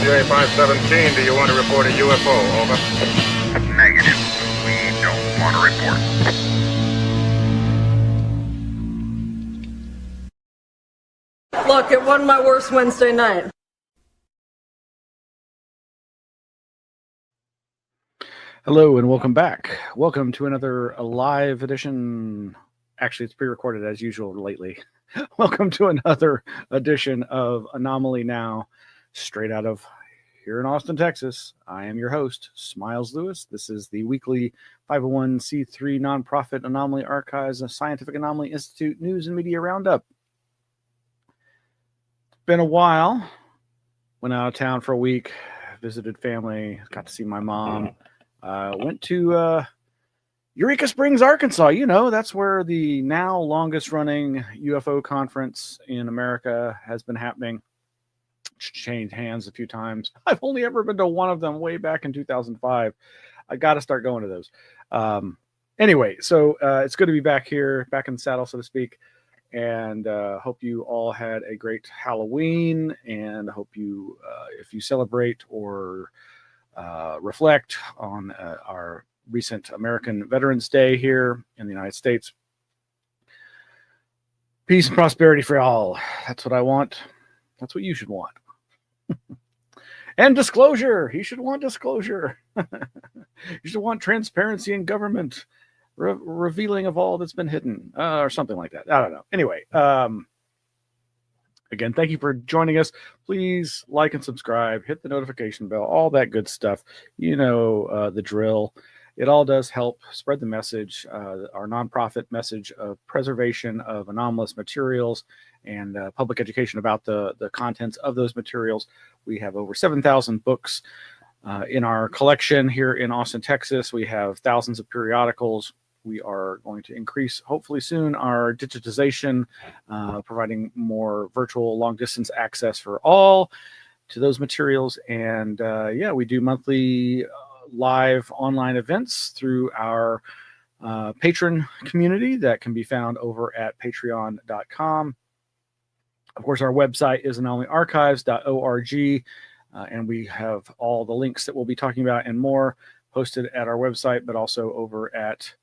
WA 517, do you want to report a UFO? Over. Negative. We don't want to report. Look, it wasn't my worst Wednesday night. Hello and welcome back. Welcome to another live edition. Actually, it's pre-recorded as usual lately. Welcome to another edition of Anomaly-NOW, straight out of here in Austin, Texas. I am your host, Smiles Lewis. This is the weekly 501c3 nonprofit Anomaly Archives, a Scientific Anomaly Institute news and media roundup. Been a while. Went out of town for a week, visited family, got to see my mom. Went to Eureka Springs, Arkansas. You know, that's where the now longest running UFO conference in America has been happening. Changed hands a few times. I've only ever been to one of them way back in 2005. I got to start going to those. Anyway, so it's good to be back here, back in the saddle, so to speak. And hope you all had a great Halloween. And hope you, if you celebrate or reflect on our recent American Veterans Day here in the United States. Peace and prosperity for all. That's what I want. That's what you should want. And disclosure. He should want disclosure. You should want transparency in government, revealing of all that's been hidden, or something like that. I don't know. Anyway, again, thank you for joining us. Please like and subscribe, hit the notification bell, all that good stuff. You know the drill. It all does help spread the message, our nonprofit message of preservation of anomalous materials and public education about the contents of those materials. We have over 7,000 books in our collection here in Austin, Texas. We have thousands of periodicals. We are going to increase, hopefully soon, our digitization, providing more virtual long-distance access for all to those materials. And yeah, we do monthly live online events through our patron community that can be found over at patreon.com. Of course, our website is anomalyarchives.org, and we have all the links that we'll be talking about and more posted at our website, but also over at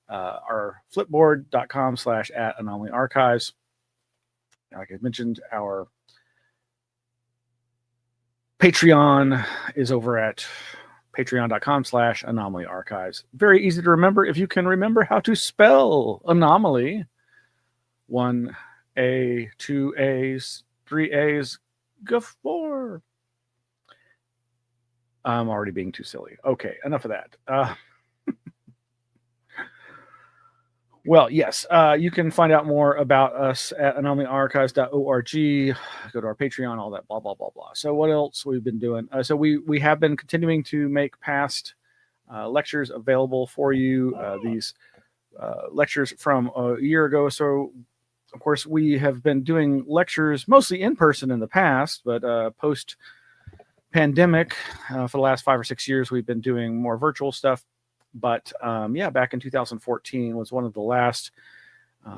our flipboard.com/@anomalyarchives. Like I mentioned, our Patreon is over at patreon.com/anomalyarchives. Very easy to remember if you can remember how to spell anomaly. 1 A, 2 A's, 3 A's, go 4. I'm already being too silly. Okay, enough of that. Well, yes, you can find out more about us at anomalyarchives.org. Go to our Patreon, all that, blah, blah, blah, blah. So what else we've been doing? So we have been continuing to make past lectures available for you. These lectures from a year ago. So, of course, we have been doing lectures mostly in person in the past, but post-pandemic, for the last 5 or 6 years, we've been doing more virtual stuff. But yeah, back in 2014 was one of the last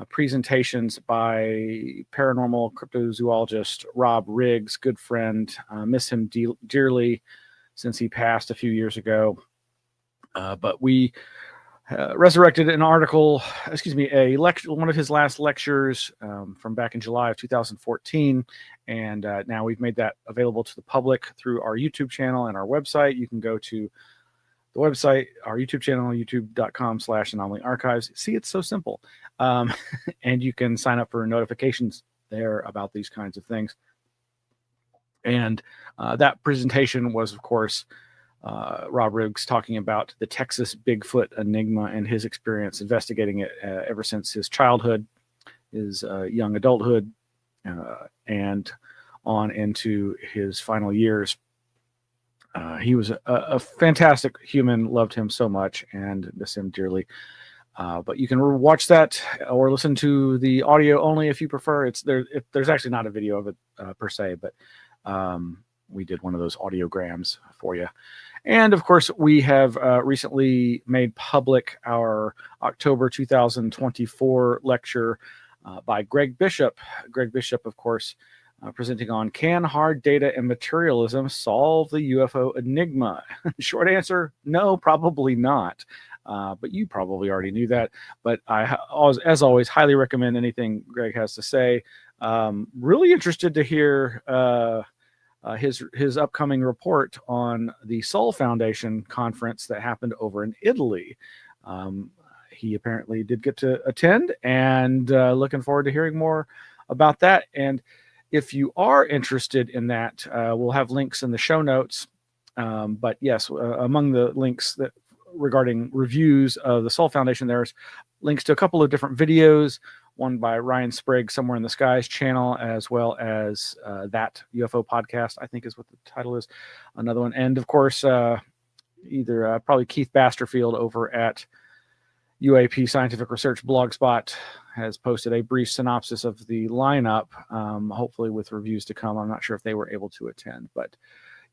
presentations by paranormal cryptozoologist Rob Riggs, good friend. Miss him dearly since he passed a few years ago. But we resurrected an article, a lecture, one of his last lectures from back in July of 2014. And now we've made that available to the public through our YouTube channel and our website. You can go to the website, our YouTube channel, youtube.com/anomalyarchives. See, it's so simple. And you can sign up for notifications there about these kinds of things. And that presentation was, of course, Rob Riggs talking about the Texas Bigfoot enigma and his experience investigating it ever since his childhood, his young adulthood, and on into his final years. He was a fantastic human, loved him so much, and miss him dearly. But you can watch that or listen to the audio only if you prefer. There's actually not a video of it per se, but we did one of those audiograms for you. And of course, we have recently made public our October 2024 lecture by Greg Bishop. Greg Bishop, of course, presenting on Can Hard Data and Materialism Solve the UFO Enigma? Short answer, no, probably not. But you probably already knew that. But I, as always, highly recommend anything Greg has to say. Really interested to hear his upcoming report on the Soul Foundation conference that happened over in Italy. He apparently did get to attend, and looking forward to hearing more about that. And if you are interested in that, we'll have links in the show notes. But yes, among the links that regarding reviews of the Soul Foundation, there's links to a couple of different videos, one by Ryan Sprague, Somewhere in the Skies channel, as well as That UFO Podcast, I think is what the title is, another one. And of course, either probably Keith Basterfield over at UAP Scientific Research Blogspot has posted a brief synopsis of the lineup, hopefully with reviews to come. I'm not sure if they were able to attend, but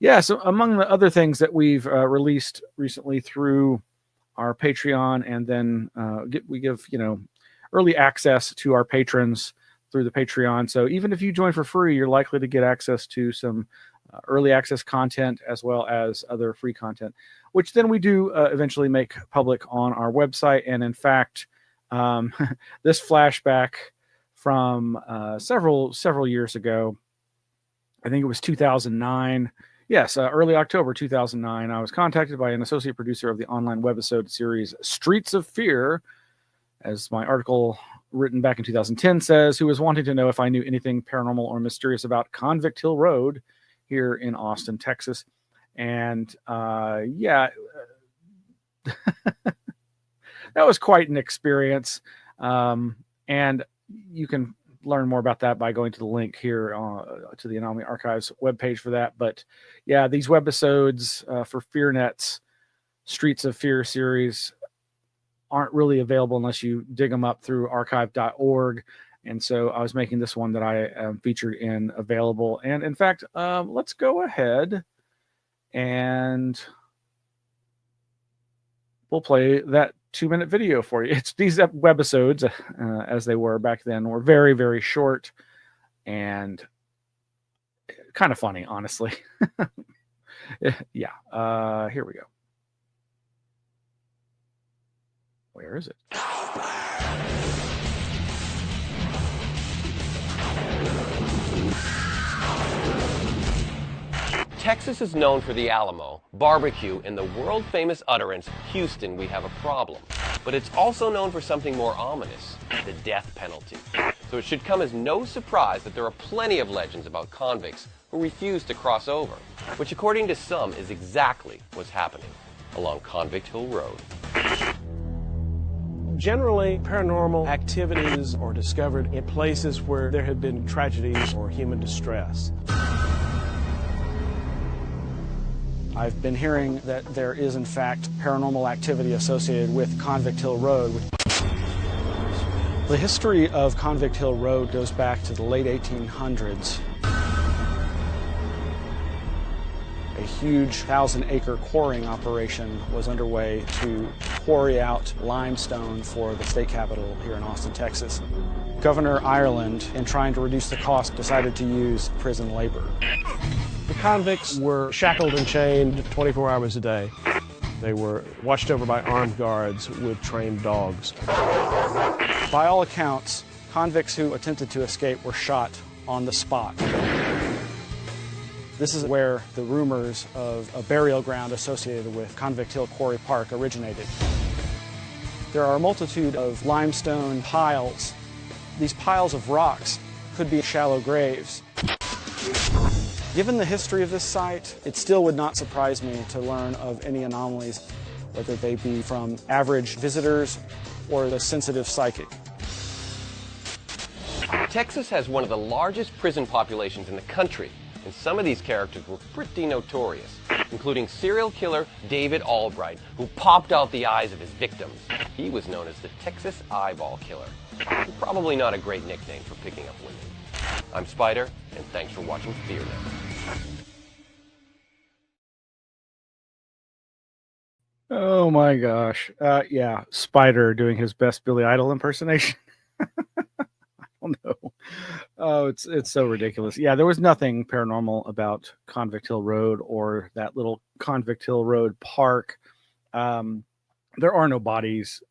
yeah, so among the other things that we've released recently through our Patreon, and then we give, early access to our patrons through the Patreon. So even if you join for free, you're likely to get access to some early access content as well as other free content, which then we do eventually make public on our website. And in fact, this flashback from several years ago, I think it was 2009. Yes, early October 2009, I was contacted by an associate producer of the online webisode series Streets of Fear, as my article written back in 2010 says, who was wanting to know if I knew anything paranormal or mysterious about Convict Hill Road here in Austin, Texas. And that was quite an experience. And you can learn more about that by going to the link here to the Anomaly Archives webpage for that. But yeah, these webisodes for FearNet's Streets of Fear series aren't really available unless you dig them up through archive.org. And so I was making this one that I am featured in available. And in fact, let's go ahead and we'll play that 2-minute video for you. It's these webisodes, as they were back then, were very, very short and kind of funny, honestly. Yeah. Here we go. Where is it? Texas is known for the Alamo, barbecue, and the world-famous utterance, Houston, we have a problem. But it's also known for something more ominous, the death penalty. So it should come as no surprise that there are plenty of legends about convicts who refuse to cross over, which according to some is exactly what's happening along Convict Hill Road. Generally, paranormal activities are discovered in places where there have been tragedies or human distress. I've been hearing that there is, in fact, paranormal activity associated with Convict Hill Road. The history of Convict Hill Road goes back to the late 1800s. A huge 1,000-acre quarrying operation was underway to quarry out limestone for the state capitol here in Austin, Texas. Governor Ireland, in trying to reduce the cost, decided to use prison labor. The convicts were shackled and chained 24 hours a day. They were watched over by armed guards with trained dogs. By all accounts, convicts who attempted to escape were shot on the spot. This is where the rumors of a burial ground associated with Convict Hill Quarry Park originated. There are a multitude of limestone piles. These piles of rocks could be shallow graves. Given the history of this site, it still would not surprise me to learn of any anomalies, whether they be from average visitors or the sensitive psychic. Texas has one of the largest prison populations in the country, and some of these characters were pretty notorious, including serial killer David Albright, who popped out the eyes of his victims. He was known as the Texas Eyeball Killer. Probably not a great nickname for picking up women. I'm Spider, and thanks for watching FearNet. Oh my gosh. Yeah, Spider doing his best Billy Idol impersonation. I don't know. Oh, it's so ridiculous. Yeah, there was nothing paranormal about Convict Hill Road or that little Convict Hill Road park. Um, there are no bodies.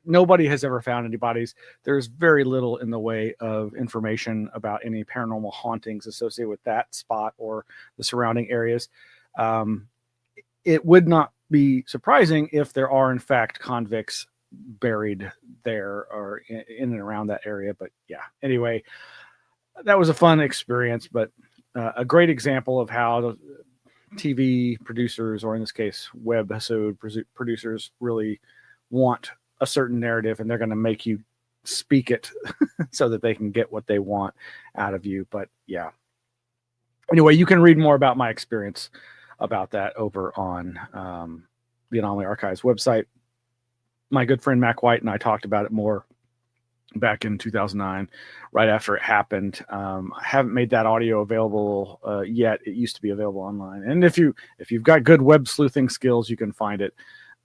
Nobody has ever found any bodies. There's very little in the way of information about any paranormal hauntings associated with that spot or the surrounding areas. Um, it would not be surprising if there are, in fact, convicts buried there or in and around that area. But yeah, anyway, that was a fun experience, but a great example of how TV producers, or in this case, webisode producers, really want a certain narrative, and they're going to make you speak it so that they can get what they want out of you. But yeah, anyway, you can read more about my experience about that over on the Anomaly Archives website. My good friend Mac White and I talked about it more back in 2009, right after it happened. I haven't made that audio available yet. It used to be available online, and if you've got good web sleuthing skills, you can find it.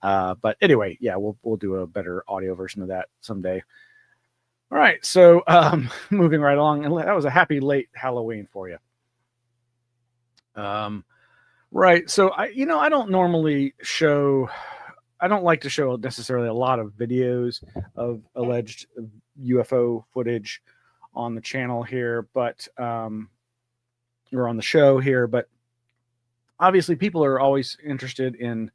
But anyway, yeah, we'll do a better audio version of that someday. All right, so moving right along, and that was a happy late Halloween for you. Right, so I don't normally show. I don't like to show necessarily a lot of videos of alleged UFO footage on the channel here, but or on the show here, but obviously people are always interested in,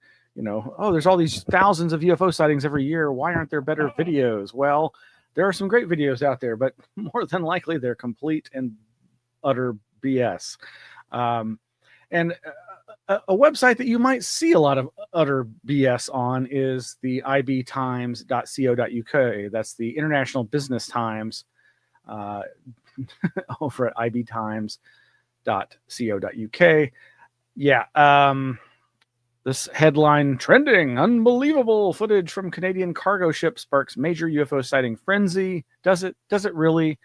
oh, there's all these thousands of UFO sightings every year. Why aren't there better videos? Well, there are some great videos out there, but more than likely they're complete and utter BS. And a website that you might see a lot of utter BS on is the ibtimes.co.uk. That's the International Business Times over at ibtimes.co.uk. Yeah. This headline, trending, unbelievable footage from Canadian cargo ship sparks major UFO sighting frenzy. Does it really?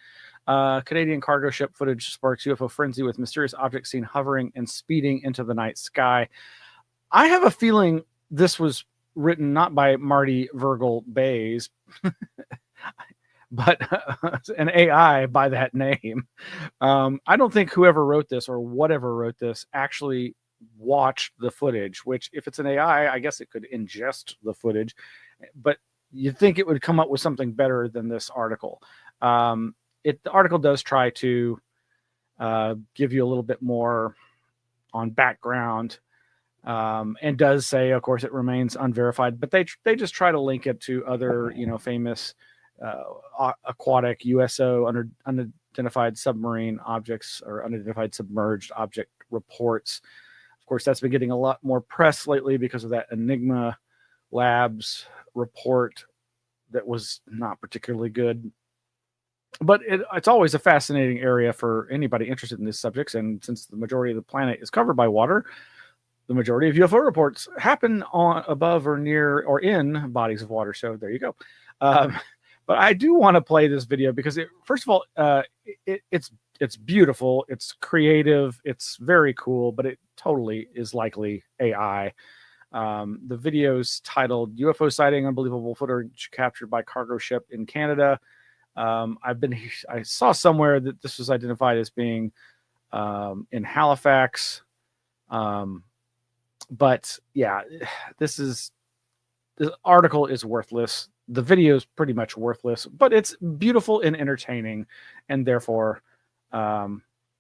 Canadian cargo ship footage sparks UFO frenzy with mysterious objects seen hovering and speeding into the night sky. I have a feeling this was written not by Marty Virgil Bays, but an AI by that name. I don't think whoever wrote this or whatever wrote this actually watched the footage, which if it's an AI, I guess it could ingest the footage, but you'd think it would come up with something better than this article. The article does try to give you a little bit more on background, and does say, of course, it remains unverified, but they just try to link it to other, famous aquatic USO unidentified submarine objects or unidentified submerged object reports. Of course, that's been getting a lot more press lately because of that Enigma Labs report that was not particularly good. But it's always a fascinating area for anybody interested in these subjects. And since the majority of the planet is covered by water, the majority of UFO reports happen on above or near or in bodies of water. So there you go. But I do want to play this video because, first of all, it's beautiful, it's creative, it's very cool, but it totally is likely AI. The video's titled "UFO Sighting: Unbelievable Footage Captured by Cargo Ship in Canada." I saw somewhere that this was identified as being in Halifax, but yeah, the article is worthless. The video is pretty much worthless, but it's beautiful and entertaining, and therefore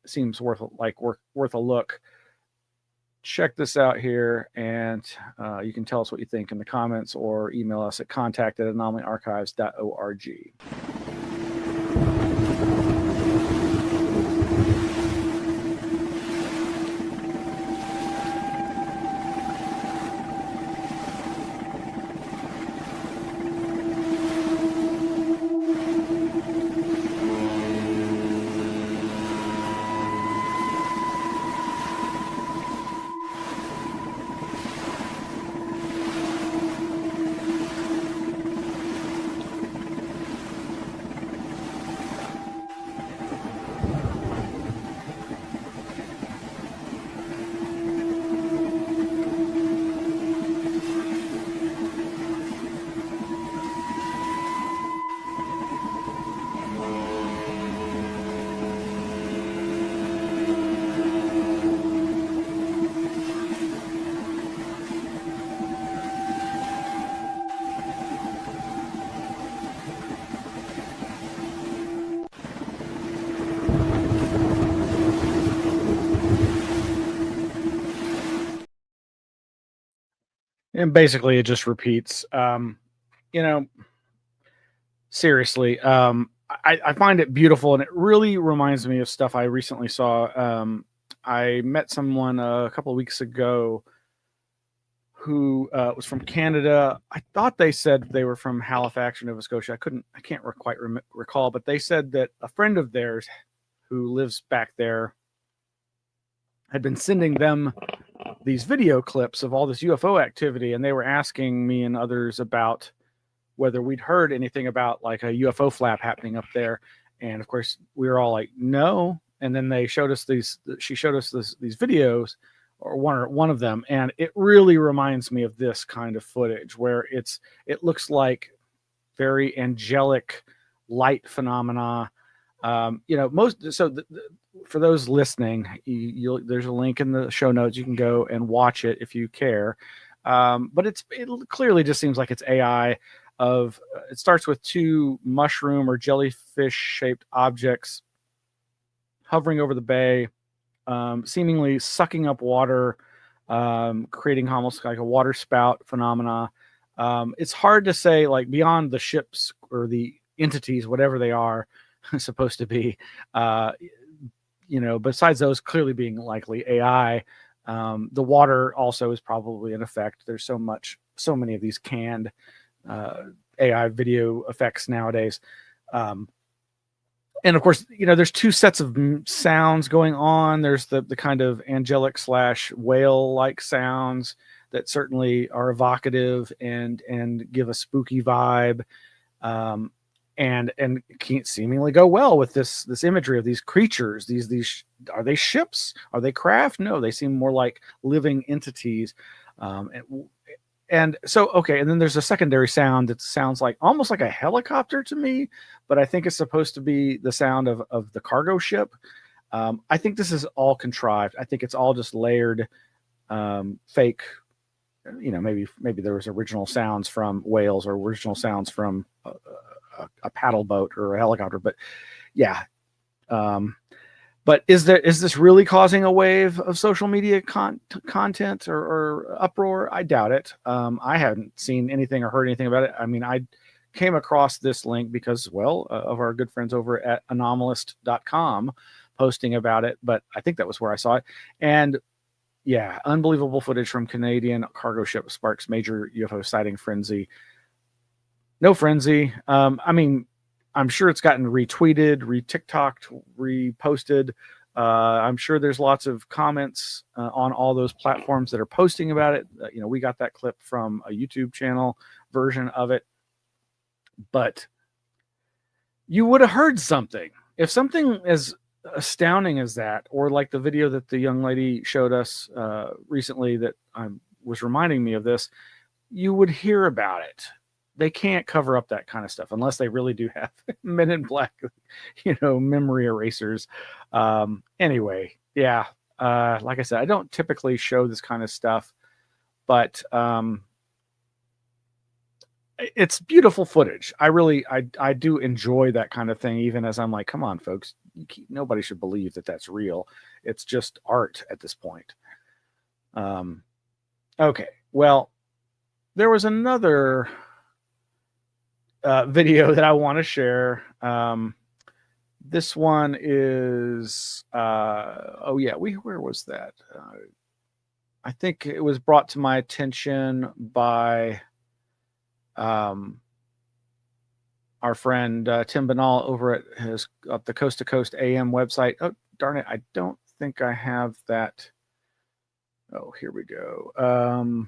seems worth a look. Check this out here, and you can tell us what you think in the comments or email us at contact@anomalyarchives.org. And basically, it just repeats. You know, seriously, I find it beautiful, and it really reminds me of stuff I recently saw. I met someone a couple of weeks ago who was from Canada. I thought they said they were from Halifax or Nova Scotia. I can't quite recall, but they said that a friend of theirs who lives back there had been sending them these video clips of all this UFO activity, and they were asking me and others about whether we'd heard anything about like a UFO flap happening up there. And of course, we were all like, no. And then they showed us she showed us these videos, or one of them, and it really reminds me of this kind of footage where it looks like very angelic light phenomena. For those listening, there's a link in the show notes. You can go and watch it if you care. But it clearly just seems like it's AI. It starts with two mushroom or jellyfish shaped objects hovering over the bay, seemingly sucking up water, creating almost like a water spout phenomena. It's hard to say, like, beyond the ships or the entities, whatever they are supposed to be, besides those clearly being likely AI, the water also is probably an effect. There's so many of these canned AI video effects nowadays. And of course, there's two sets of sounds going on. There's the kind of angelic / whale-like sounds that certainly are evocative and give a spooky vibe, and can't seemingly go well with this imagery of these creatures. These are they ships? Are they craft? No, they seem more like living entities. And so, okay, and then there's a secondary sound that sounds like almost like a helicopter to me, but I think it's supposed to be the sound of the cargo ship. I think this is all contrived. I think it's all just layered, fake. Maybe there was original sounds from whales or original sounds from a paddle boat or a helicopter, but yeah. But is this really causing a wave of social media content or uproar? I doubt it. I haven't seen anything or heard anything about it. I mean, I came across this link because, of our good friends over at Anomalous.com posting about it, but I think that was where I saw it. And yeah, unbelievable footage from Canadian cargo ship sparks major UFO sighting frenzy. No frenzy. I mean, I'm sure it's gotten retweeted, re-TikToked, reposted. I'm sure there's lots of comments on all those platforms that are posting about it. We got that clip from a YouTube channel version of it. But you would have heard something. If something as astounding as that, or like the video that the young lady showed us recently that was reminding me of this, you would hear about it. They can't cover up that kind of stuff unless they really do have Men in Black, memory erasers. Anyway, yeah. Like I said, I don't typically show this kind of stuff, but it's beautiful footage. I do enjoy that kind of thing, even as I'm like, come on, folks, nobody should believe that that's real. It's just art at this point. Okay, well, there was another video that I want to share. This one is where was that? I think it was brought to my attention by our friend Tim Banal over at the Coast to Coast AM website. Oh, darn it, I don't think I have that. Oh, here we go.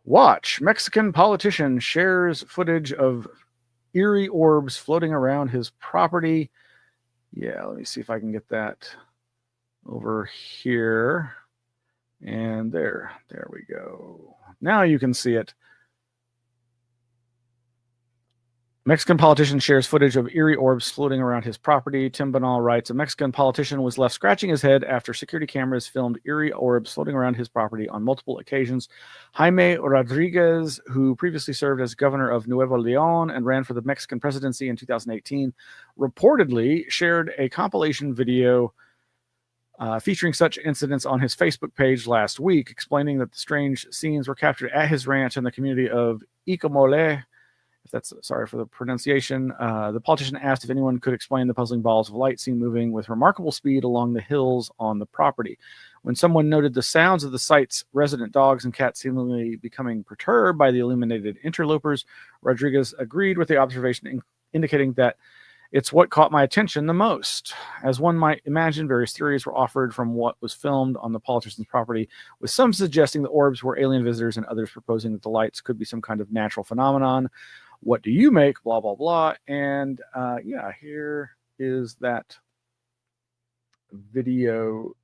Watch, Mexican politician shares footage of eerie orbs floating around his property. Yeah, let me see if I can get that over here. And there we go. Now you can see it. Mexican politician shares footage of eerie orbs floating around his property. Tim Banal writes, a Mexican politician was left scratching his head after security cameras filmed eerie orbs floating around his property on multiple occasions. Jaime Rodriguez, who previously served as governor of Nuevo León and ran for the Mexican presidency in 2018, reportedly shared a compilation video featuring such incidents on his Facebook page last week, explaining that the strange scenes were captured at his ranch in the community of Ikamole. If that's, sorry for the pronunciation. The politician asked if anyone could explain the puzzling balls of light seen moving with remarkable speed along the hills on the property. When someone noted the sounds of the site's resident dogs and cats seemingly becoming perturbed by the illuminated interlopers, Rodriguez agreed with the observation, indicating that it's what caught my attention the most. As one might imagine, various theories were offered from what was filmed on the politician's property, with some suggesting the orbs were alien visitors and others proposing that the lights could be some kind of natural phenomenon. What do you make? Blah, blah, blah. And yeah, here is that video.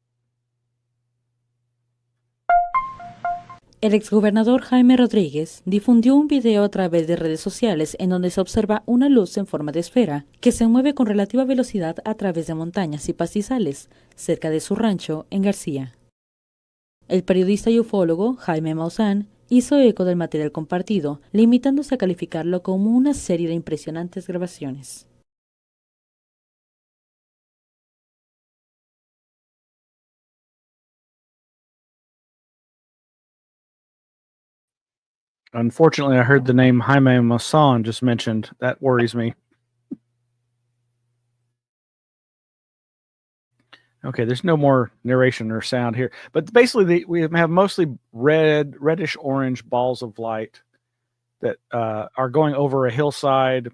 El exgobernador Jaime Rodríguez difundió un video a través de redes sociales en donde se observa una luz en forma de esfera que se mueve con relativa velocidad a través de montañas y pastizales cerca de su rancho en García. El periodista y ufólogo Jaime Maussan hizo eco del material compartido, limitándose a calificarlo como una serie de impresionantes grabaciones. Unfortunately, I heard the name Jaime Maussan just mentioned. That worries me. Okay, there's no more narration or sound here. But basically, we have mostly reddish orange balls of light that are going over a hillside,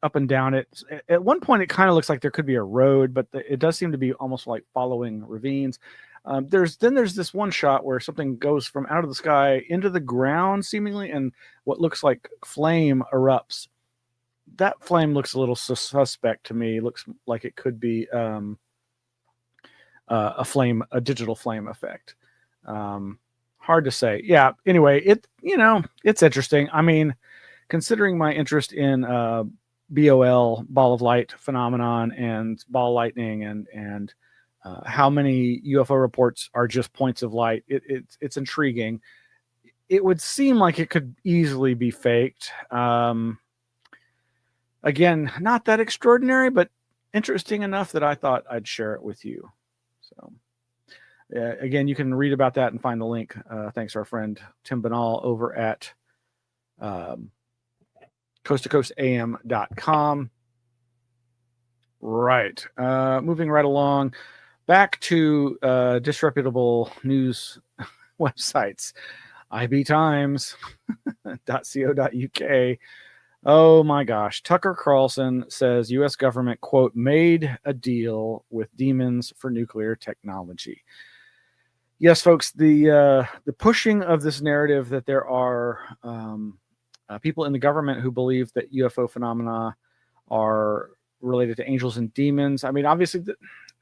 up and down it. At one point, it kind of looks like there could be a road, but it does seem to be almost like following ravines. There's this one shot where something goes from out of the sky into the ground, seemingly, and what looks like flame erupts. That flame looks a little suspect to me. It looks like it could be a digital flame effect. Hard to say. Yeah. Anyway, it's interesting. I mean, considering my interest in BOL, ball of light phenomenon, and ball lightning, and how many UFO reports are just points of light, it's intriguing. It would seem like it could easily be faked. Again, not that extraordinary, but interesting enough that I thought I'd share it with you. So, again, you can read about that and find the link. Thanks to our friend Tim Banal over at coasttocoastam.com. Right. Moving right along. Back to disreputable news websites. ibtimes.co.uk. Oh my gosh. Tucker Carlson says U.S. government, quote, made a deal with demons for nuclear technology. Yes, folks, the pushing of this narrative that there are people in the government who believe that UFO phenomena are related to angels and demons. I mean, obviously,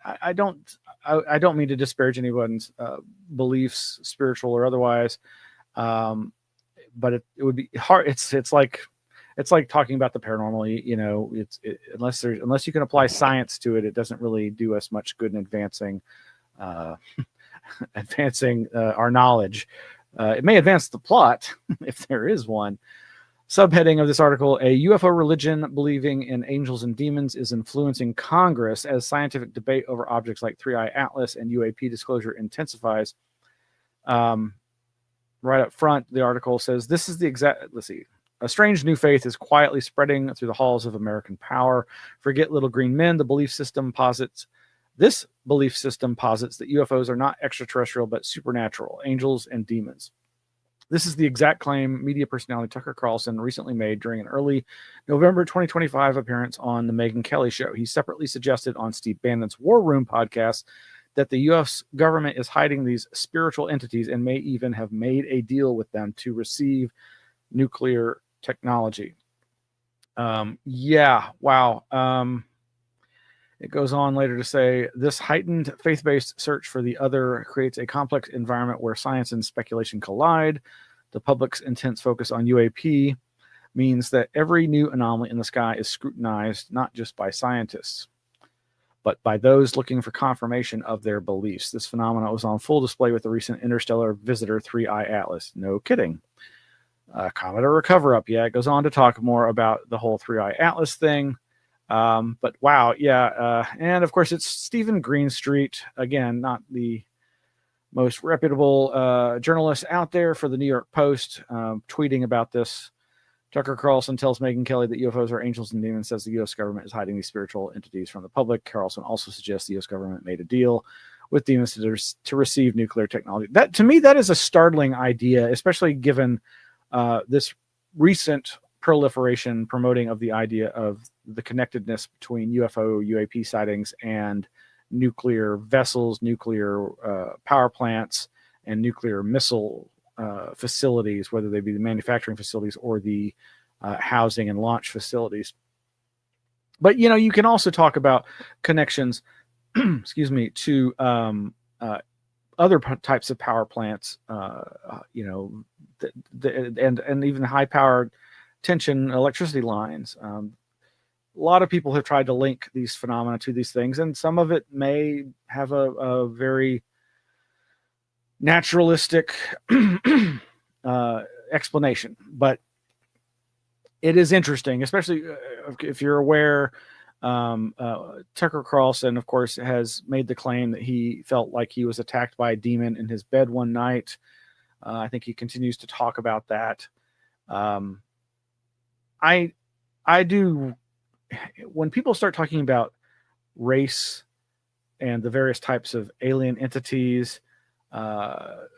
I don't mean to disparage anyone's beliefs, spiritual or otherwise, but it would be hard. It's like talking about the paranormal. Unless you can apply science to it, it doesn't really do us much good in advancing our knowledge. It may advance the plot if there is one. Subheading of this article: a UFO religion believing in angels and demons is influencing Congress as scientific debate over objects like 3i Atlas and UAP disclosure intensifies. Right up front, the article says, this is the exact, let's see, a strange new faith is quietly spreading through the halls of American power. Forget little green men. This belief system posits that UFOs are not extraterrestrial, but supernatural, angels and demons. This is the exact claim media personality Tucker Carlson recently made during an early November 2025 appearance on the Megyn Kelly Show. He separately suggested on Steve Bannon's War Room podcast that the U.S. government is hiding these spiritual entities and may even have made a deal with them to receive nuclear technology. Yeah, wow. It goes on later to say, this heightened faith-based search for the other creates a complex environment where science and speculation collide. The public's intense focus on UAP means that every new anomaly in the sky is scrutinized, not just by scientists, but by those looking for confirmation of their beliefs. This phenomenon was on full display with the recent interstellar visitor 3i Atlas. No kidding. Comet or a cover-up. Yeah, it goes on to talk more about the whole 3i Atlas thing. But wow, yeah. And of course, it's Stephen Greenstreet, again, not the most reputable journalist out there for the New York Post, tweeting about this. Tucker Carlson tells Megyn Kelly that UFOs are angels and demons, says the U.S. government is hiding these spiritual entities from the public. Carlson also suggests the U.S. government made a deal with demons to receive nuclear technology. That, to me, that is a startling idea, especially given this recent proliferation promoting of the idea of the connectedness between UFO, UAP sightings and nuclear vessels, nuclear power plants, and nuclear missile facilities, whether they be the manufacturing facilities or the housing and launch facilities. But, you know, you can also talk about connections, excuse me, to other types of power plants, you know, and even high powered tension electricity lines. A lot of people have tried to link these phenomena to these things, and some of it may have a very naturalistic explanation, but it is interesting, especially if you're aware. Tucker Carlson, of course, has made the claim that he felt like he was attacked by a demon in his bed one night. I think he continues to talk about that. I do. When people start talking about race and the various types of alien entities that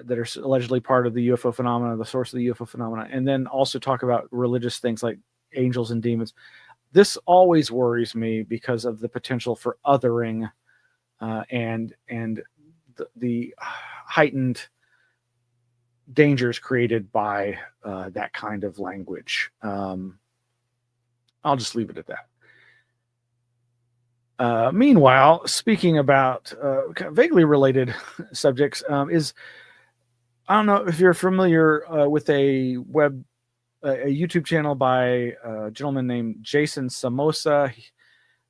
are allegedly part of the UFO phenomena, the source of the UFO phenomena, and then also talk about religious things like angels and demons, this always worries me because of the potential for othering and the heightened dangers created by that kind of language. I'll just leave it at that. Meanwhile, speaking about kind of vaguely related subjects, I don't know if you're familiar with a YouTube channel by a gentleman named Jason Samosa,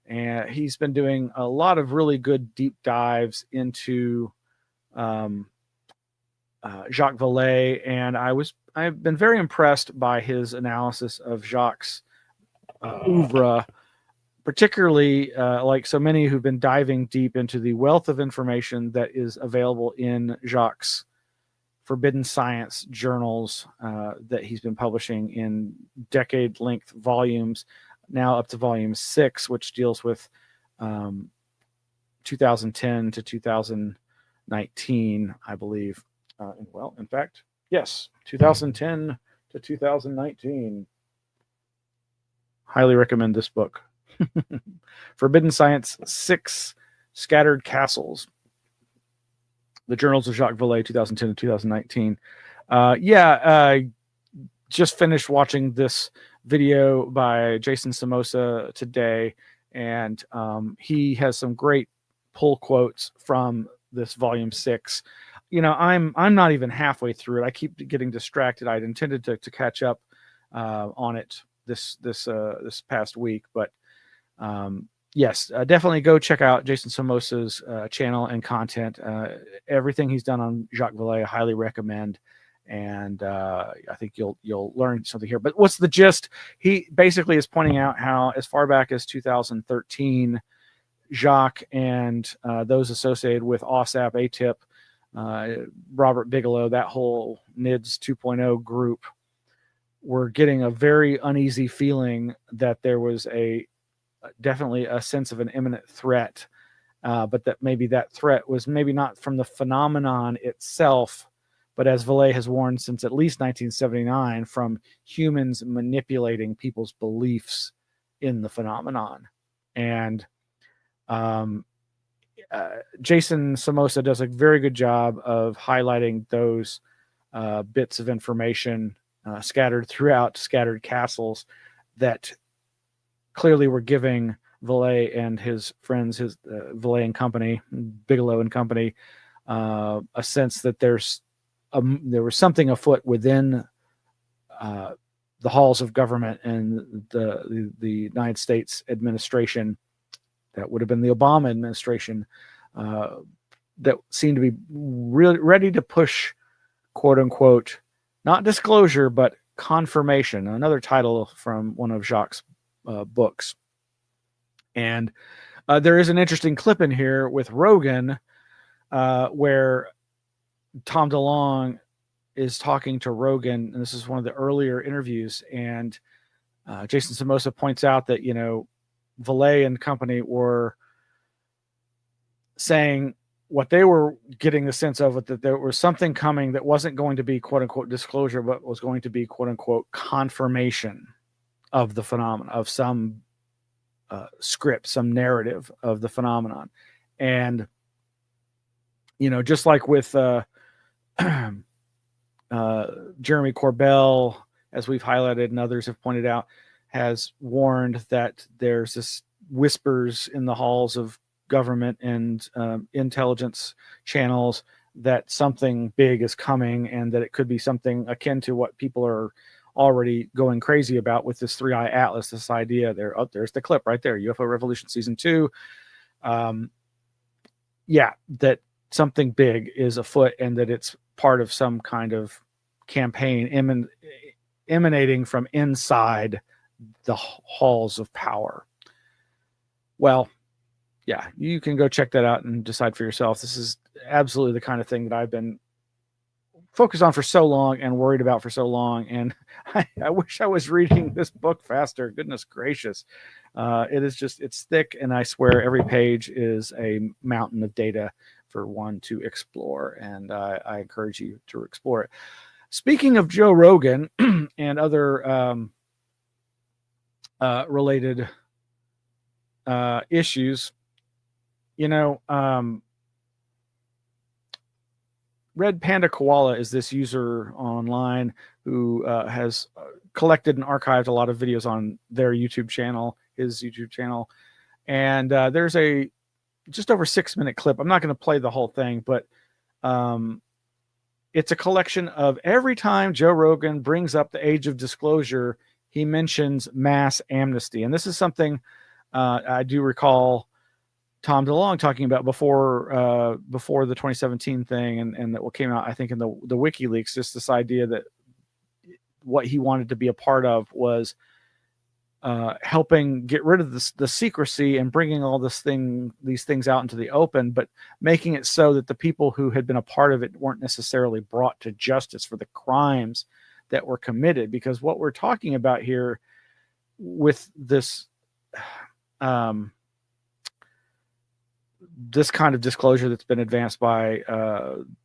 and he's been doing a lot of really good deep dives into Jacques Vallée, and I've been very impressed by his analysis of Jacques' oeuvre, particularly like so many who've been diving deep into the wealth of information that is available in Jacques' forbidden science journals that he's been publishing in decade-length volumes, now up to volume 6, which deals with 2010 to 2019, I believe. Well, in fact, yes, 2010 to 2019. Highly recommend this book. Forbidden Science 6 Scattered Castles. The Journals of Jacques Vallée, 2010 to 2019. Just finished watching this video by Jason Samosa today, and he has some great pull quotes from this volume 6. You know, I'm not even halfway through it. I keep getting distracted. I'd intended to catch up on it this past week, but yes, definitely go check out Jason Samosa's channel and content. Everything he's done on Jacques Vallée, I highly recommend, and I think you'll learn something here. But what's the gist? He basically is pointing out how, as far back as 2013, Jacques and those associated with OSAP, ATIP, Robert Bigelow, that whole NIDS 2.0 group, were getting a very uneasy feeling that there was definitely a sense of an imminent threat, but that maybe that threat was maybe not from the phenomenon itself, but, as Vallée has warned since at least 1979, from humans manipulating people's beliefs in the phenomenon. And Jason Samosa does a very good job of highlighting those bits of information scattered throughout Scattered Castles that clearly were giving Vallée and his friends, his Vallée and company, Bigelow and company, a sense that there was something afoot within the halls of government and the United States administration. That would have been the Obama administration, that seemed to be really ready to push, quote unquote, not disclosure, but confirmation. Another title from one of Jacques' books. And there is an interesting clip in here with Rogan where Tom DeLonge is talking to Rogan, and this is one of the earlier interviews, and Jason Somoza points out that, Valet and company were saying what they were getting the sense of, that there was something coming that wasn't going to be quote unquote disclosure, but was going to be quote unquote confirmation of the phenomenon, of some script, some narrative of the phenomenon. And, just like with Jeremy Corbell, as we've highlighted and others have pointed out, has warned that there's this whispers in the halls of government and intelligence channels that something big is coming, and that it could be something akin to what people are already going crazy about with this 3-Eye Atlas, this idea there. Oh, there's the clip right there, UFO Revolution Season 2. That something big is afoot, and that it's part of some kind of campaign emanating from inside the halls of power. Well, yeah, you can go check that out and decide for yourself. This is absolutely the kind of thing that I've been focused on for so long and worried about for so long. And I wish I was reading this book faster. Goodness gracious. It's thick, and I swear every page is a mountain of data for one to explore. And I encourage you to explore it. Speaking of Joe Rogan and other related issues, Red Panda Koala is this user online who has collected and archived a lot of videos on their YouTube channel, his YouTube channel. And there's a just over 6-minute clip. I'm not going to play the whole thing, but it's a collection of every time Joe Rogan brings up the age of disclosure, he mentions mass amnesty. And this is something I do recall Tom DeLonge talking about before the 2017 thing, and that what came out, I think, in the WikiLeaks, just this idea that what he wanted to be a part of was helping get rid of the secrecy and bringing all these things out into the open, but making it so that the people who had been a part of it weren't necessarily brought to justice for the crimes that were committed. Because what we're talking about here with this this kind of disclosure that's been advanced by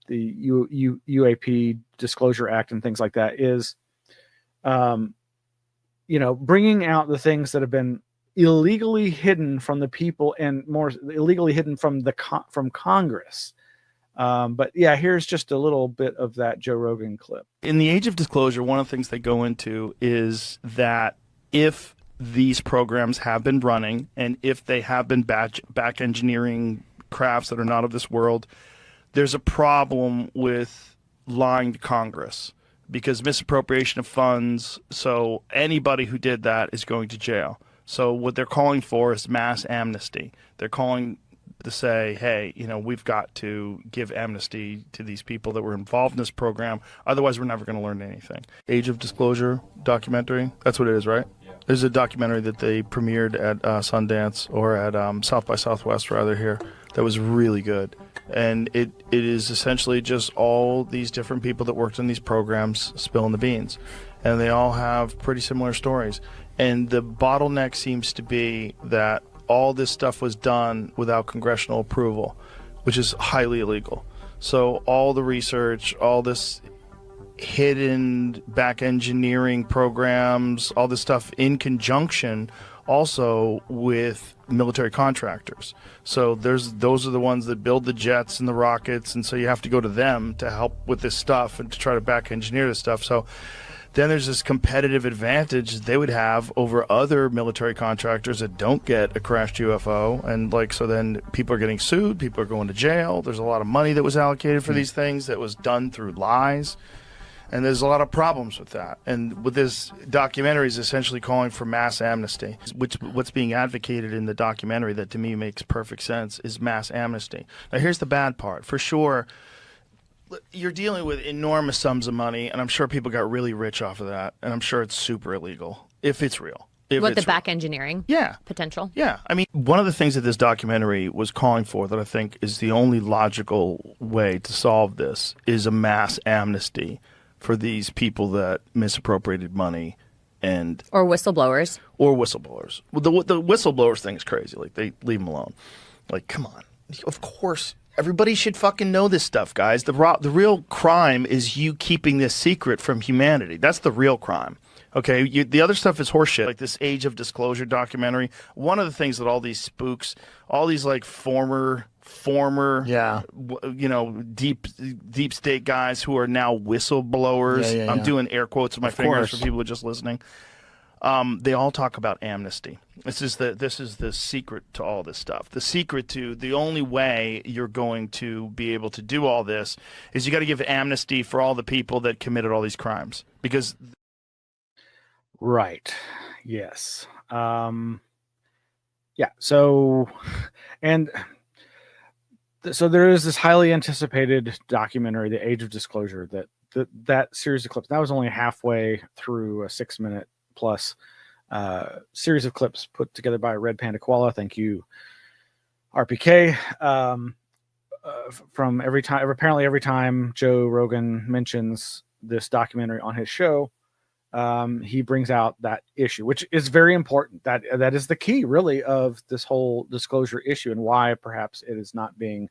the UAP Disclosure Act and things like that is, bringing out the things that have been illegally hidden from the people, and more illegally hidden from Congress. But yeah, here's just a little bit of that Joe Rogan clip. In the age of disclosure, one of the things they go into is that if these programs have been running, and if they have been back engineering crafts that are not of this world, there's a problem with lying to Congress, because misappropriation of funds, so anybody who did that is going to jail. So what they're calling for is mass amnesty. They're calling to say, hey, we've got to give amnesty to these people that were involved in this program. Otherwise, we're never going to learn anything. Age of Disclosure documentary. That's what it is, right? Yeah. There's a documentary that they premiered at Sundance, or at South by Southwest, rather, here, that was really good. And it is essentially just all these different people that worked on these programs spilling the beans. And they all have pretty similar stories. And the bottleneck seems to be that all this stuff was done without congressional approval, which is highly illegal. So all the research, all this hidden back engineering programs, all this stuff in conjunction also with military contractors. So those are the ones that build the jets and the rockets, and so you have to go to them to help with this stuff and to try to back engineer this stuff. So then there's this competitive advantage they would have over other military contractors that don't get a crashed UFO. And so then people are getting sued, people are going to jail. There's a lot of money that was allocated for these things that was done through lies. And there's a lot of problems with that. And with this documentary is essentially calling for mass amnesty, which what's being advocated in the documentary that to me makes perfect sense is mass amnesty. Now here's the bad part. For sure, you're dealing with enormous sums of money, and I'm sure people got really rich off of that, and I'm sure it's super illegal, if it's real. What, the back engineering potential? Yeah. I mean, one of the things that this documentary was calling for that I think is the only logical way to solve this is a mass amnesty for these people that misappropriated money and or whistleblowers. Well, the whistleblowers thing is crazy. Like, they leave them alone. Like, come on. Of course, everybody should fucking know this stuff, guys. The real crime is you keeping this secret from humanity. That's the real crime. Okay, the other stuff is horseshit, like this Age of Disclosure documentary. One of the things that all these spooks, all these like former, deep state guys who are now whistleblowers. I'm doing air quotes with my fingers for people who are just listening. They all talk about amnesty. This is the secret to all this stuff. The secret to the only way you're going to be able to do all this is you got to give amnesty for all the people that committed all these crimes, because. Right. Yes. Yeah. So there is this highly anticipated documentary, The Age of Disclosure, that series of clips. That was only halfway through a 6-minute plus series of clips put together by Red Panda Koala. Thank you, RPK. From every time Joe Rogan mentions this documentary on his show, he brings out that issue, which is very important. That is the key, really, of this whole disclosure issue, and why perhaps it is not being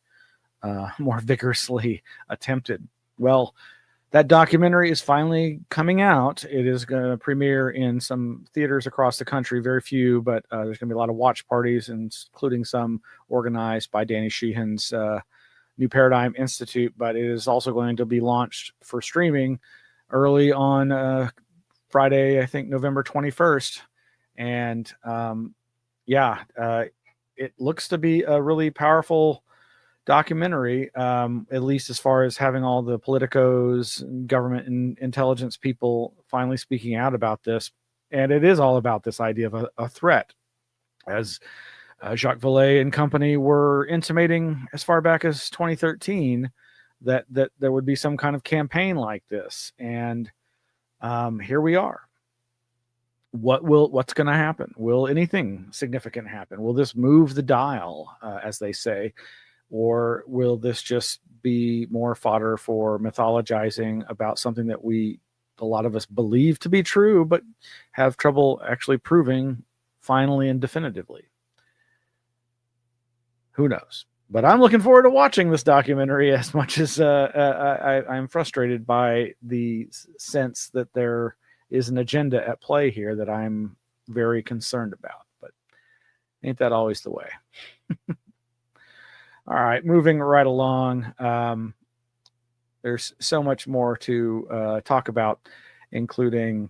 more vigorously attempted. Well, that documentary is finally coming out. It is going to premiere in some theaters across the country, very few, but there's going to be a lot of watch parties, including some organized by Danny Sheehan's New Paradigm Institute. But it is also going to be launched for streaming early on Friday, I think November 21st. And it looks to be a really powerful documentary, at least as far as having all the politicos, government and intelligence people finally speaking out about this. And it is all about this idea of a threat, as Jacques Vallée and company were intimating as far back as 2013 that there would be some kind of campaign like this. And here we are. What's going to happen? Will anything significant happen? Will this move the dial, as they say, or will this just be more fodder for mythologizing about something that a lot of us believe to be true, but have trouble actually proving finally and definitively? Who knows? But I'm looking forward to watching this documentary, as much as I'm frustrated by the sense that there is an agenda at play here that I'm very concerned about. But ain't that always the way? All right, moving right along. There's so much more to talk about, including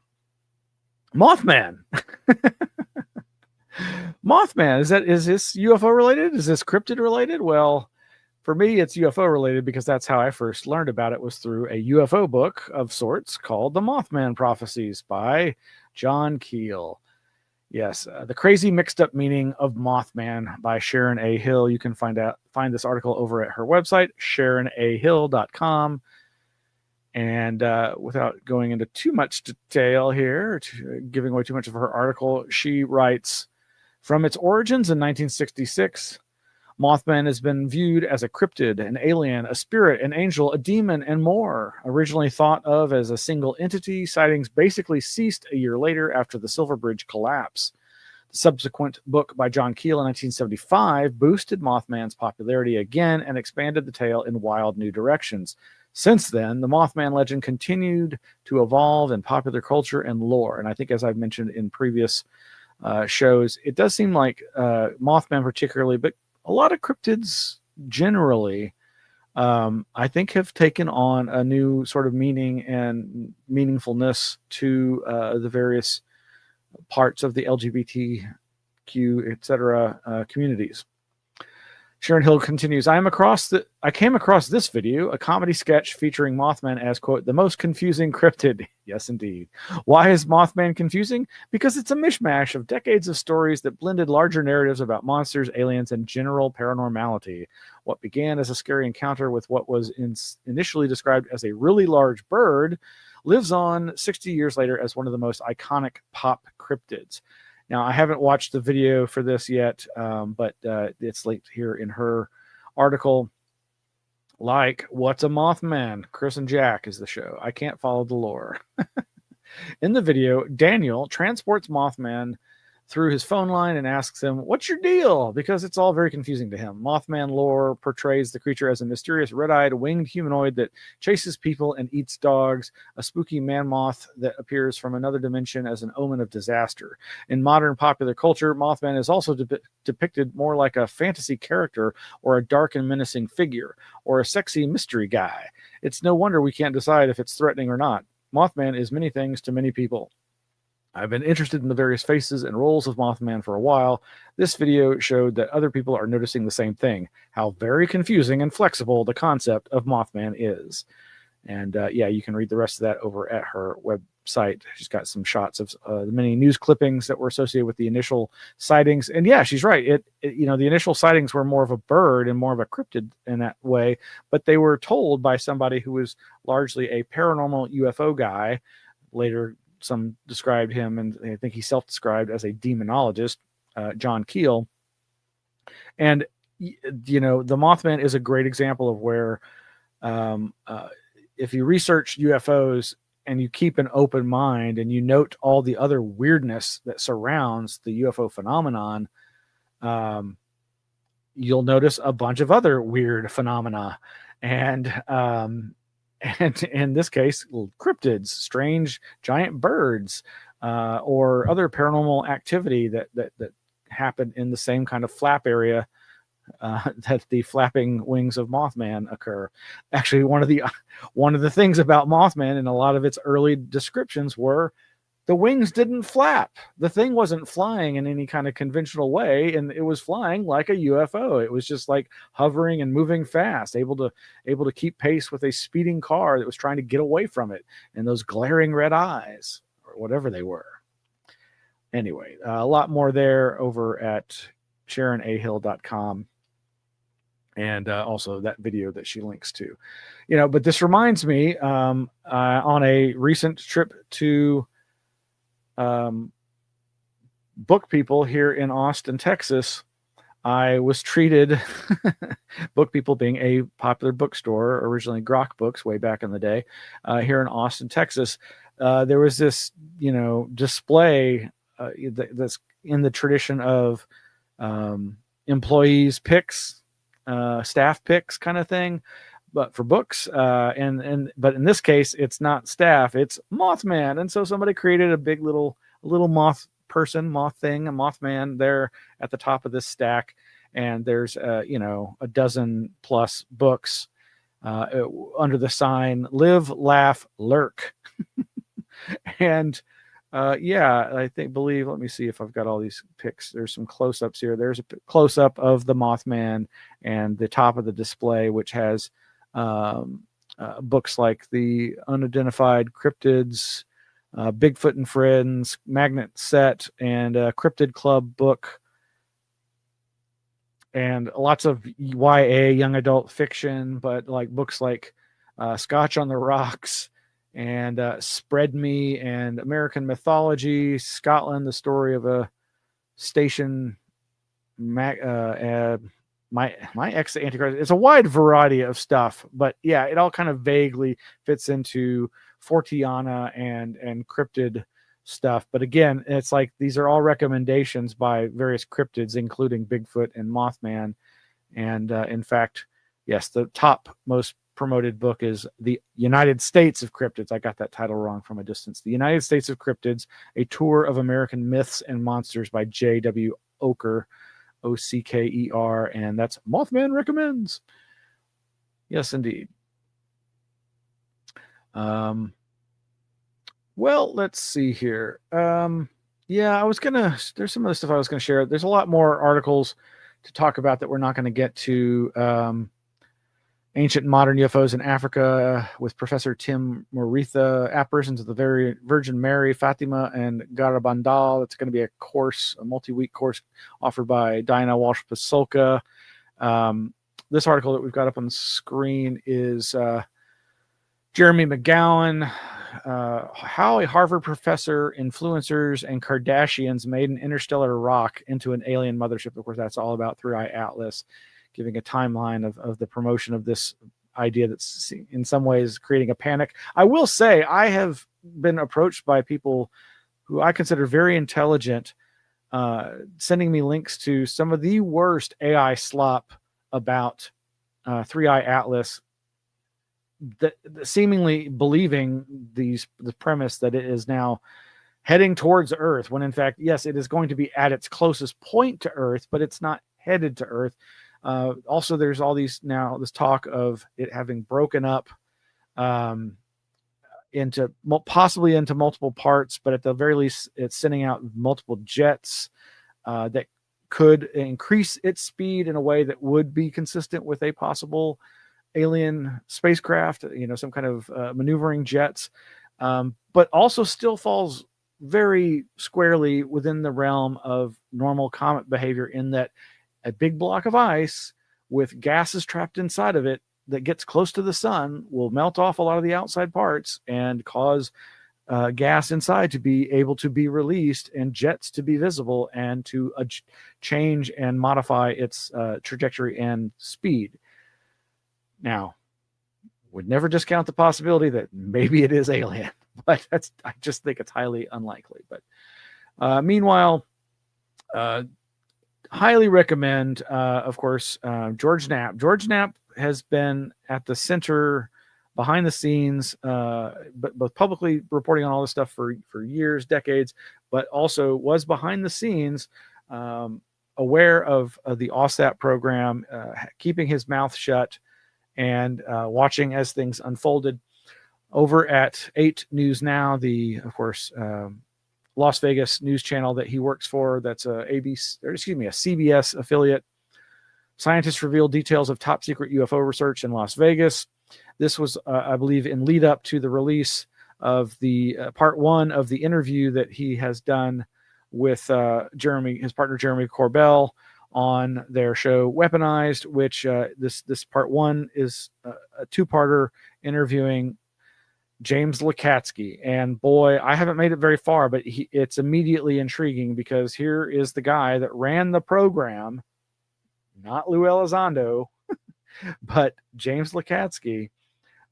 Mothman. Mothman, is this UFO related? Is this cryptid related? Well, for me, it's UFO related, because that's how I first learned about it, was through a UFO book of sorts called The Mothman Prophecies by John Keel. Yes, The Crazy Mixed Up Meaning of Mothman by Sharon A. Hill. You can find this article over at her website, sharonahill.com. And without going into too much detail here, giving away too much of her article, she writes, from its origins in 1966, Mothman has been viewed as a cryptid, an alien, a spirit, an angel, a demon, and more. Originally thought of as a single entity, sightings basically ceased a year later after the Silver Bridge collapse. The subsequent book by John Keel in 1975 boosted Mothman's popularity again and expanded the tale in wild new directions. Since then, the Mothman legend continued to evolve in popular culture and lore. And I think, as I've mentioned in previous shows, it does seem like Mothman particularly, but a lot of cryptids generally, I think, have taken on a new sort of meaning and meaningfulness to the various parts of the LGBTQ, etc. Communities. Sharon Hill continues, I came across this video, a comedy sketch featuring Mothman as, quote, the most confusing cryptid. Yes, indeed. Why is Mothman confusing? Because it's a mishmash of decades of stories that blended larger narratives about monsters, aliens, and general paranormality. What began as a scary encounter with what was initially described as a really large bird lives on 60 years later as one of the most iconic pop cryptids. Now, I haven't watched the video for this yet, but it's linked here in her article. Like, what's a Mothman? Chris and Jack is the show. I can't follow the lore. In the video, Daniel transports Mothman through his phone line and asks him, "What's your deal?" Because it's all very confusing to him. Mothman lore portrays the creature as a mysterious red-eyed winged humanoid that chases people and eats dogs, a spooky man moth that appears from another dimension as an omen of disaster. In modern popular culture, Mothman is also depicted more like a fantasy character or a dark and menacing figure or a sexy mystery guy. It's no wonder we can't decide if it's threatening or not. Mothman is many things to many people. I've been interested in the various faces and roles of Mothman for a while. This video showed that other people are noticing the same thing, how very confusing and flexible the concept of Mothman is. And yeah, you can read the rest of that over at her website. She's got some shots of the many news clippings that were associated with the initial sightings. And yeah, she's right. You know, the initial sightings were more of a bird and more of a cryptid in that way, but they were told by somebody who was largely a paranormal UFO guy. Later, some described him, and I think he self-described as a demonologist, John Keel. And, you know, the Mothman is a great example of where if you research UFOs and you keep an open mind and you note all the other weirdness that surrounds the UFO phenomenon, you'll notice a bunch of other weird phenomena. And in this case, cryptids, strange giant birds, or other paranormal activity that happen in the same kind of flap area that the flapping wings of Mothman occur. Actually, one of the things about Mothman in a lot of its early descriptions were the wings didn't flap. The thing wasn't flying in any kind of conventional way, and it was flying like a UFO. It was just like hovering and moving fast, able to keep pace with a speeding car that was trying to get away from it, and those glaring red eyes, or whatever they were. Anyway, a lot more there over at SharonAhill.com. And also that video that she links to, you know. But this reminds me, on a recent trip to Book People here in Austin, Texas, I was treated, Book People being a popular bookstore, originally Grok Books way back in the day, here in Austin, Texas. There was this, you know, display that's in the tradition of employees picks, staff picks kind of thing, but for books. But in this case, it's not staff, it's Mothman. And so somebody created a big little moth person, moth thing, a Mothman there at the top of this stack. And there's, you know, a dozen plus books under the sign, "Live, Laugh, Lurk." And yeah, let me see if I've got all these pics. There's some close-ups here. There's a close-up of the Mothman and the top of the display, which has books like The Unidentified Cryptids, Bigfoot and Friends, Magnet Set, and Cryptid Club book, and lots of YA, young adult fiction, but like books like Scotch on the Rocks, and Spread Me, and American Mythology, Scotland, the story of a station, my ex Antichrist. It's a wide variety of stuff, but yeah, it all kind of vaguely fits into Forteana and cryptid stuff. But again, it's like these are all recommendations by various cryptids, including Bigfoot and Mothman. And in fact, yes, the top most promoted book is The United States of Cryptids. I got that title wrong from a distance. The United States of Cryptids, A Tour of American Myths and Monsters by J.W. Oker, Ocker, and that's Mothman Recommends. Yes, indeed. Well, let's see here. Yeah, there's some other stuff I was gonna share. There's a lot more articles to talk about that we're not going to get to. Ancient and Modern UFOs in Africa with Professor Tim Moritha, Apparitions of the Virgin Mary, Fatima, and Garabandal. It's going to be a multi-week course offered by Diana Walsh-Pasulka. This article that we've got up on the screen is Jeremy McGowan, how a Harvard professor, influencers, and Kardashians made an interstellar rock into an alien mothership. Of course, that's all about 3i Atlas, giving a timeline of the promotion of this idea that's in some ways creating a panic. I will say I have been approached by people who I consider very intelligent, sending me links to some of the worst AI slop about 3i Atlas, that seemingly believing the premise that it is now heading towards Earth, when in fact, yes, it is going to be at its closest point to Earth, but it's not headed to Earth. Also, there's all this talk of it having broken up into possibly into multiple parts, but at the very least, it's sending out multiple jets that could increase its speed in a way that would be consistent with a possible alien spacecraft, some kind of maneuvering jets, but also still falls very squarely within the realm of normal comet behavior, in that a big block of ice with gases trapped inside of it that gets close to the sun will melt off a lot of the outside parts and cause gas inside to be able to be released and jets to be visible and to change and modify its trajectory and speed. Now, would never discount the possibility that maybe it is alien, but I just think it's highly unlikely. But meanwhile, highly recommend, of course, George Knapp. George Knapp has been at the center, behind the scenes, but both publicly reporting on all this stuff for years, decades, but also was behind the scenes, aware of the OSAP program, keeping his mouth shut, and watching as things unfolded. Over at 8 News Now, of course, Las Vegas news channel that he works for, that's a CBS affiliate. Scientists reveal details of top secret UFO research in Las Vegas. This was, I believe, in lead up to the release of the part 1 of the interview that he has done with his partner Jeremy Corbell, on their show Weaponized, which this part 1 is a 2-parter interviewing James Lukatsky. And boy, I haven't made it very far, but it's immediately intriguing, because here is the guy that ran the program, not Lou Elizondo, but James Lukatsky,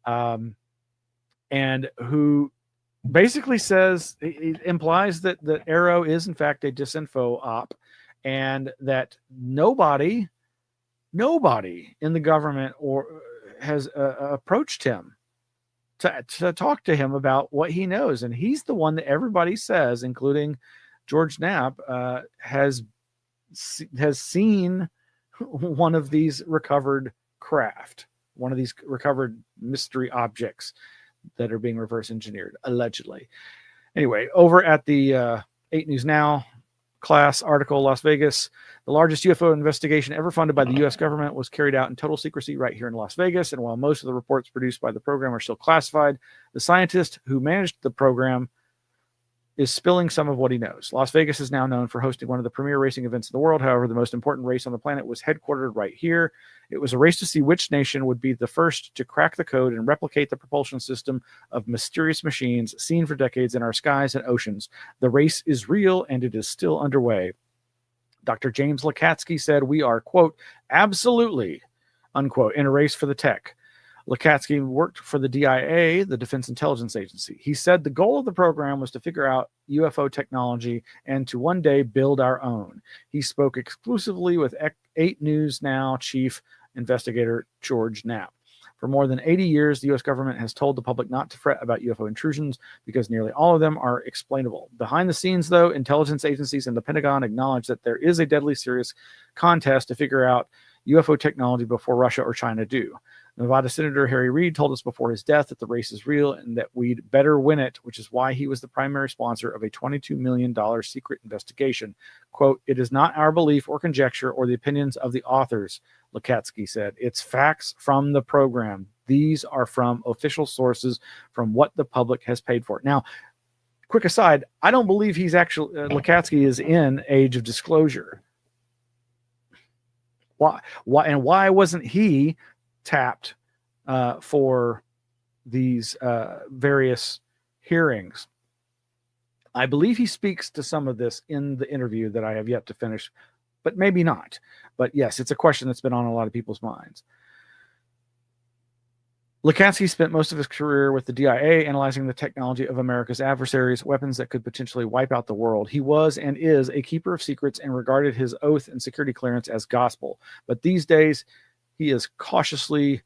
and who basically says, he implies that the Arrow is in fact a disinfo op, and that nobody in the government has approached him to talk to him about what he knows. And he's the one that everybody says, including George Knapp, has seen one of these recovered craft, one of these recovered mystery objects that are being reverse engineered, allegedly. Anyway, over at the 8 News Now class article, Las Vegas, the largest UFO investigation ever funded by the U.S. government was carried out in total secrecy right here in Las Vegas. And while most of the reports produced by the program are still classified, the scientist who managed the program is spilling some of what he knows. Las Vegas is now known for hosting one of the premier racing events in the world. However, the most important race on the planet was headquartered right here. It was a race to see which nation would be the first to crack the code and replicate the propulsion system of mysterious machines seen for decades in our skies and oceans. The race is real, and it is still underway. Dr. James Lukatsky said, "We are, quote, absolutely, unquote, in a race for the tech." Lukatsky worked for the DIA, the Defense Intelligence Agency. He said the goal of the program was to figure out UFO technology and to one day build our own. He spoke exclusively with 8 News Now chief investigator George Knapp. For more than 80 years, the U.S. government has told the public not to fret about UFO intrusions because nearly all of them are explainable. Behind the scenes, though, intelligence agencies and the Pentagon acknowledge that there is a deadly serious contest to figure out UFO technology before Russia or China do. Nevada Senator Harry Reid told us before his death that the race is real and that we'd better win it, which is why he was the primary sponsor of a $22 million secret investigation. Quote, "It is not our belief or conjecture or the opinions of the authors," Lukatsky said. "It's facts from the program. These are from official sources, from what the public has paid for." Now, quick aside, I don't believe he's actually, Lukatsky is in age of disclosure. Why wasn't he tapped for these various hearings. I believe he speaks to some of this in the interview that I have yet to finish, but maybe not. But yes, it's a question that's been on a lot of people's minds. Lukatsky spent most of his career with the DIA analyzing the technology of America's adversaries, weapons that could potentially wipe out the world. He was and is a keeper of secrets and regarded his oath and security clearance as gospel. But these days, he is cautiously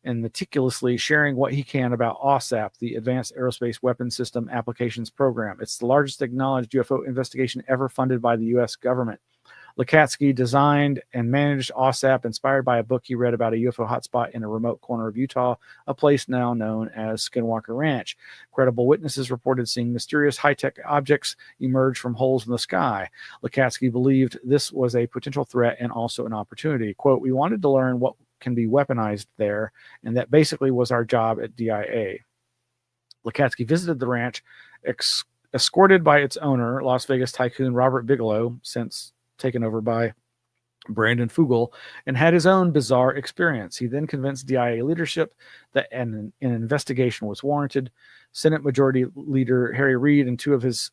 and meticulously sharing what he can about OSAP, the Advanced Aerospace Weapons System Applications Program. It's the largest acknowledged UFO investigation ever funded by the U.S. government. Lukatsky designed and managed OSAP, inspired by a book he read about a UFO hotspot in a remote corner of Utah, a place now known as Skinwalker Ranch. Credible witnesses reported seeing mysterious high-tech objects emerge from holes in the sky. Lukatsky believed this was a potential threat and also an opportunity. Quote, "We wanted to learn what can be weaponized there, and that basically was our job at DIA." Lukatsky visited the ranch, escorted by its owner, Las Vegas tycoon Robert Bigelow, since taken over by Brandon Fugel, and had his own bizarre experience. He then convinced DIA leadership that an investigation was warranted. Senate Majority Leader Harry Reid and two of his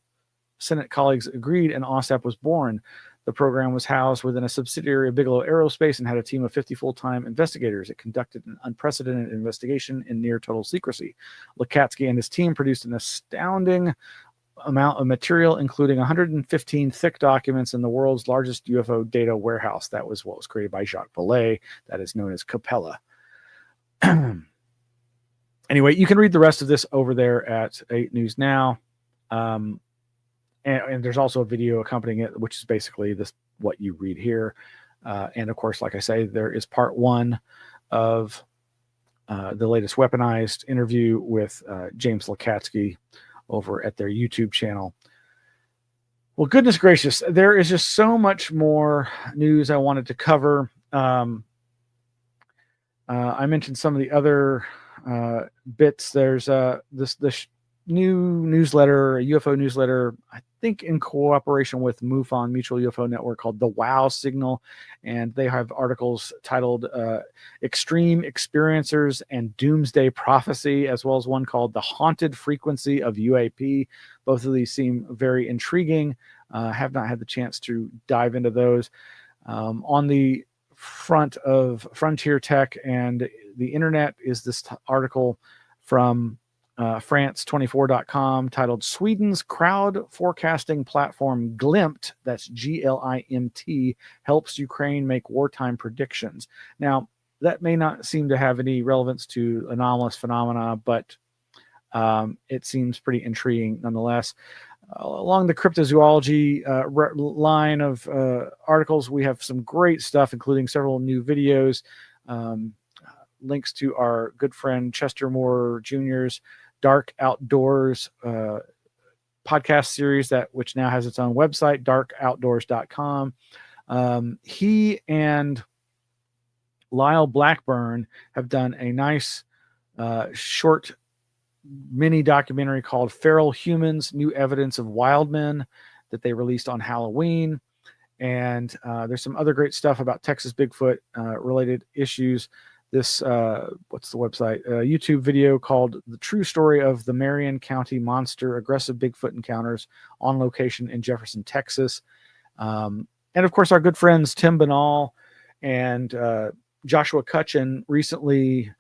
Senate colleagues agreed, and OSAP was born. The program was housed within a subsidiary of Bigelow Aerospace and had a team of 50 full-time investigators. It conducted an unprecedented investigation in near total secrecy. Lukatsky and his team produced an astounding amount of material, including 115 thick documents in the world's largest UFO data warehouse. That was what was created by Jacques Vallée. That is known as Capella. Anyway, you can read the rest of this over there at 8 News Now. And there's also a video accompanying it, which is basically this what you read here. And of course, like I say, there is part 1 of the latest weaponized interview with James Lukatsky over at their YouTube channel. Well, goodness gracious, there is just so much more news I wanted to cover. I mentioned some of the other bits. There's this new newsletter, a UFO newsletter, I think in cooperation with MUFON, Mutual UFO Network, called The Wow Signal. And they have articles titled Extreme Experiencers and Doomsday Prophecy, as well as one called The Haunted Frequency of UAP. Both of these seem very intriguing. Have not had the chance to dive into those. On the front of Frontier Tech and the internet is this article from France24.com titled Sweden's crowd forecasting platform Glimt, that's GLIMT, helps Ukraine make wartime predictions. Now, that may not seem to have any relevance to anomalous phenomena, but it seems pretty intriguing nonetheless. Along the cryptozoology line of articles, we have some great stuff, including several new videos, links to our good friend Chester Moore Jr.'s Dark Outdoors podcast series, which now has its own website, darkoutdoors.com. He and Lyle Blackburn have done a nice short mini documentary called Feral Humans, New Evidence of Wild Men, that they released on Halloween. And there's some other great stuff about Texas Bigfoot related issues. This, what's the website? YouTube video called The True Story of the Marion County Monster Aggressive Bigfoot Encounters on location in Jefferson, Texas. And of course, our good friends Tim Banal and Joshua Cutchin recently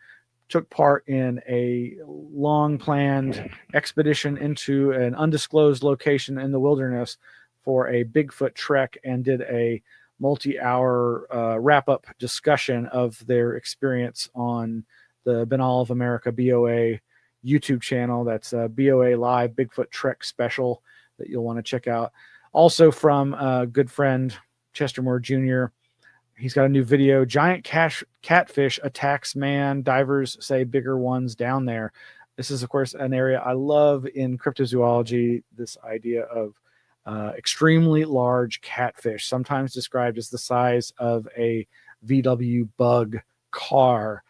took part in a long-planned expedition into an undisclosed location in the wilderness for a Bigfoot trek and did a multi-hour wrap-up discussion of their experience on the Banal of America BOA YouTube channel. That's BOA Live Bigfoot Trek Special that you'll want to check out. Also from a good friend, Chester Moore Jr., he's got a new video, Giant Catfish Attacks Man. Divers say bigger ones down there. This is, of course, an area I love in cryptozoology, this idea of extremely large catfish, sometimes described as the size of a VW bug car,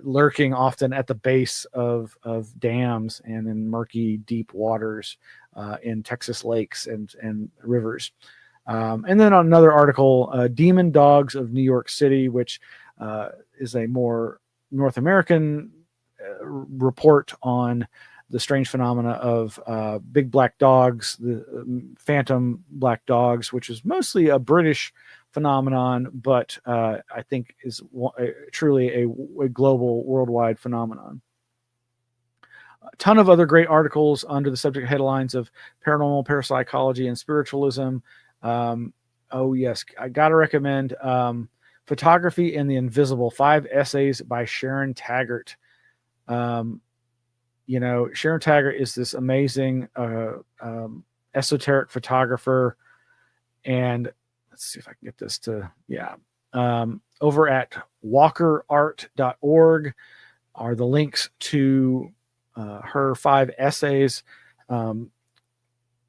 lurking often at the base of dams and in murky, deep waters in Texas lakes and rivers. And then on another article, Demon Dogs of New York City, which is a more North American report on the strange phenomena of big black dogs, the phantom black dogs, which is mostly a British phenomenon, but I think is truly a global, worldwide phenomenon. A ton of other great articles under the subject headlines of paranormal, parapsychology, and spiritualism. Oh yes, I gotta recommend Photography and the Invisible, 5 essays by Sharon Taggart. You know, Sharon Taggart is this amazing esoteric photographer, and let's see if I can get this to, over at walkerart.org are the links to her 5 essays.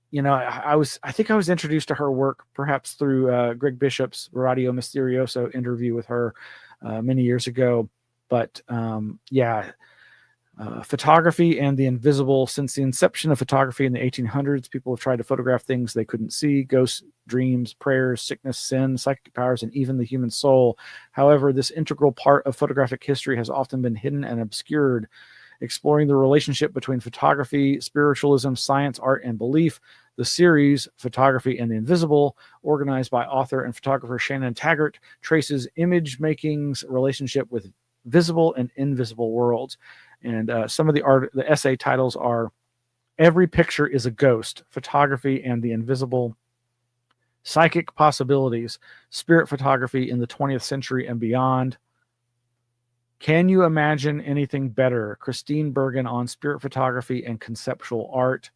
You know, I think I was introduced to her work perhaps through Greg Bishop's Radio Mysterioso interview with her many years ago. But Photography and the Invisible. Since the inception of photography in the 1800s, people have tried to photograph things they couldn't see: ghosts, dreams, prayers, sickness, sin, psychic powers, and even the human soul. However, this integral part of photographic history has often been hidden and obscured. Exploring the relationship between photography, spiritualism, science, art, and belief, the series Photography and the Invisible, organized by author and photographer Shannon Taggart, traces image making's relationship with visible and invisible worlds. And some of the essay titles are Every Picture is a Ghost, Photography and the Invisible, Psychic Possibilities, Spirit Photography in the 20th Century and Beyond, Can You Imagine Anything Better? Christine Bergen on Spirit Photography and Conceptual Art.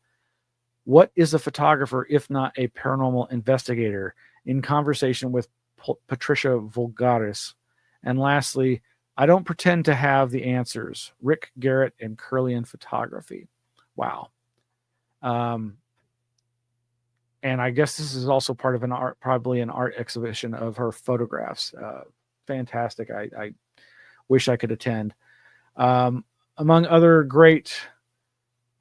What is a photographer if not a paranormal investigator? In conversation with Patricia Vulgaris. And lastly, I Don't Pretend to Have the Answers. Rick Garrett and Curlian Photography. Wow. And I guess this is also part of probably an art exhibition of her photographs. Fantastic. I wish I could attend. Among other great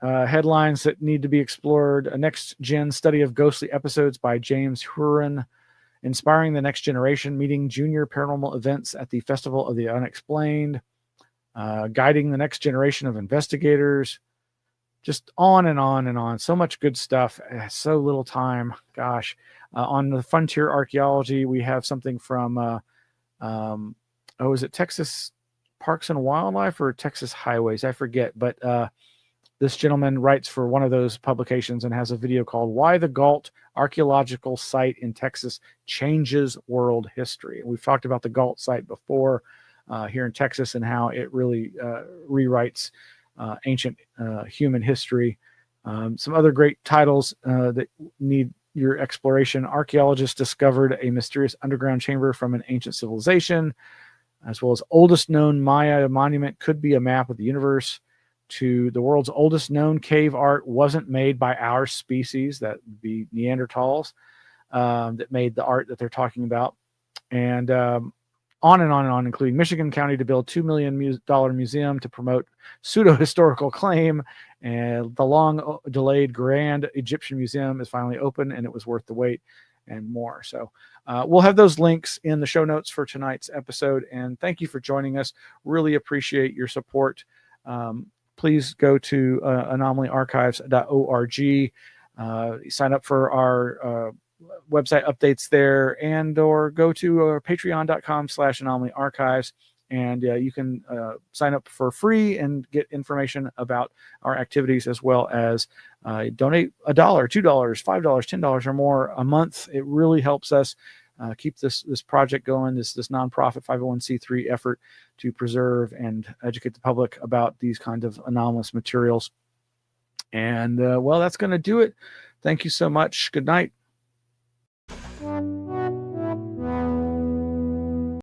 headlines that need to be explored, a next-gen study of ghostly episodes by James Huron, inspiring the next generation, meeting junior paranormal events at the Festival of the Unexplained, guiding the next generation of investigators, just on and on and on. So much good stuff. So little time. Gosh. On the frontier archaeology, we have something from, is it Texas Parks and Wildlife or Texas Highways? I forget. But this gentleman writes for one of those publications and has a video called Why the Galt Archaeological Site in Texas Changes World History. We've talked about the Galt site before here in Texas and how it really rewrites ancient human history. Some other great titles that need your exploration. Archaeologists discovered a mysterious underground chamber from an ancient civilization, as well as oldest known Maya monument could be a map of the universe, to the world's oldest known cave art wasn't made by our species, that would be Neanderthals, that made the art that they're talking about. And on and on and on, including Michigan County to build $2 million museum to promote pseudo-historical claim. And the long-delayed Grand Egyptian Museum is finally open, and it was worth the wait, and more. So we'll have those links in the show notes for tonight's episode. And thank you for joining us. Really appreciate your support. Please go to anomalyarchives.org, sign up for our website updates there, and or go to patreon.com/anomalyarchives, and you can sign up for free and get information about our activities, as well as donate $1, $2, $5, $10 or more a month. It really helps us keep this project going, this nonprofit 501c3 effort to preserve and educate the public about these kinds of anomalous materials. And well, that's going to do it. Thank you so much. Good night.